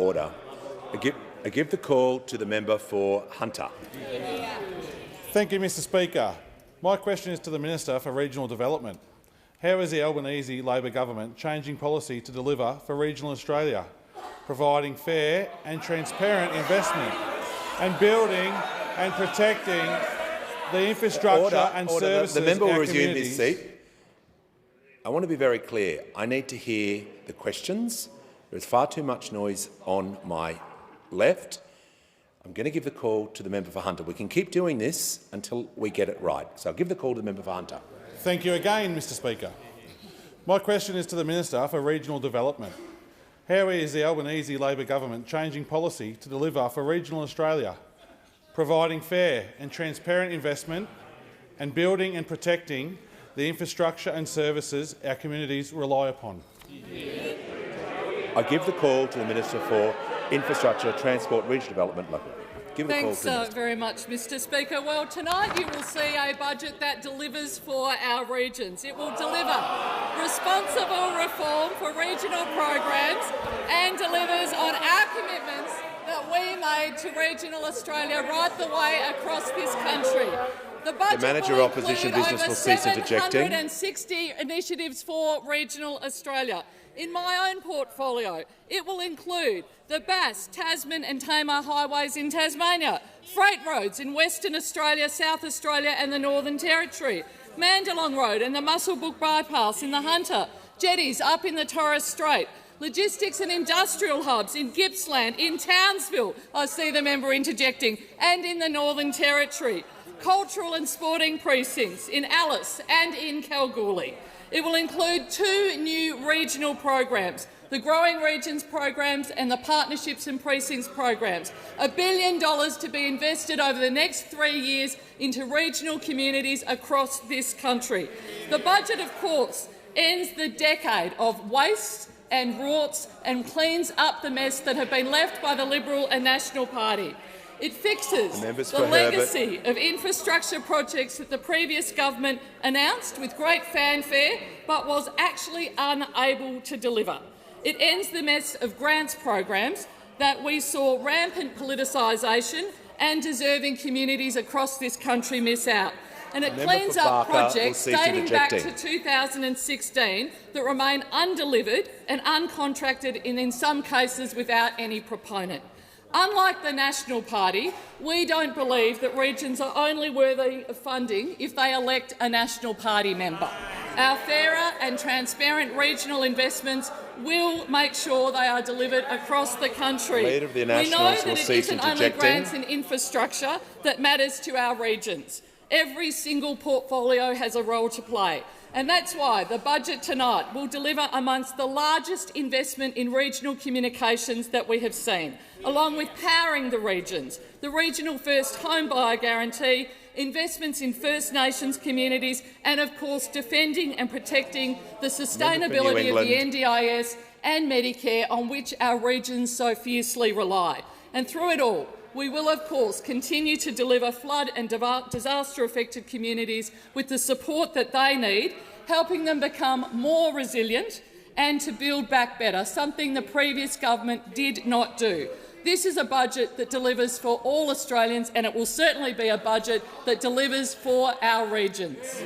order. I give the call to the member for Hunter. Thank you, Mr Speaker. My question is to the Minister for Regional Development. How is the Albanese Labor Government changing policy to deliver for regional Australia, providing fair and transparent investment and building and protecting the infrastructure and services The member will our resume communities? his seat. I want to be very clear. I need to hear the questions. There is far too much noise on my left. I'm going to give the call to the member for Hunter. We can keep doing this until we get it right. So I'll give the call to the member for Hunter. Thank you again, Mr Speaker. My question is to the Minister for Regional Development. How is the Albanese Labor Government changing policy to deliver for regional Australia, providing fair and transparent investment and building and protecting the infrastructure and services our communities rely upon? I give the call to the Minister for Infrastructure, Transport, Regional Development, Local. Thanks very much, Mr Speaker. Well, tonight you will see a budget that delivers for our regions. It will deliver responsible reform for regional programs and delivers on our commitments that we made to regional Australia right the way across this country. The budget Manager will Opposition include Business over will cease interjecting. 760 initiatives for regional Australia. In my own portfolio, it will include the Bass, Tasman and Tamar highways in Tasmania, freight roads in Western Australia, South Australia and the Northern Territory, Mandalong Road and the Muswellbrook Bypass in the Hunter, jetties up in the Torres Strait, logistics and industrial hubs in Gippsland, in Townsville, I see the member interjecting, and in the Northern Territory, cultural and sporting precincts in Alice and in Kalgoorlie. It will include 2 new regional programs, the Growing Regions programs and the Partnerships and Precincts programs, $1 billion to be invested over the next 3 years into regional communities across this country. The budget, of course, ends the decade of waste and rorts and cleans up the mess that have been left by the Liberal and National Party. It fixes the legacy of infrastructure projects that the previous government announced with great fanfare but was actually unable to deliver. It ends the mess of grants programs that we saw rampant politicisation and deserving communities across this country miss out. And it cleans up projects dating back to 2016 that remain undelivered and uncontracted and in some cases without any proponent. Unlike the National Party, we don't believe that regions are only worthy of funding if they elect a National Party member. Our fairer and transparent regional investments will make sure they are delivered across the country. We know that it isn't only grants and infrastructure that matters to our regions. Every single portfolio has a role to play. And that's why the budget tonight will deliver amongst the largest investment in regional communications that we have seen, along with powering the regions, the Regional First Home Buyer Guarantee, investments in First Nations communities and, of course, defending and protecting the sustainability of the NDIS and Medicare on which our regions so fiercely rely. And through it all, we will, of course, continue to deliver flood and disaster-affected communities with the support that they need, helping them become more resilient and to build back better, something the previous government did not do. This is a budget that delivers for all Australians, and it will certainly be a budget that delivers for our regions.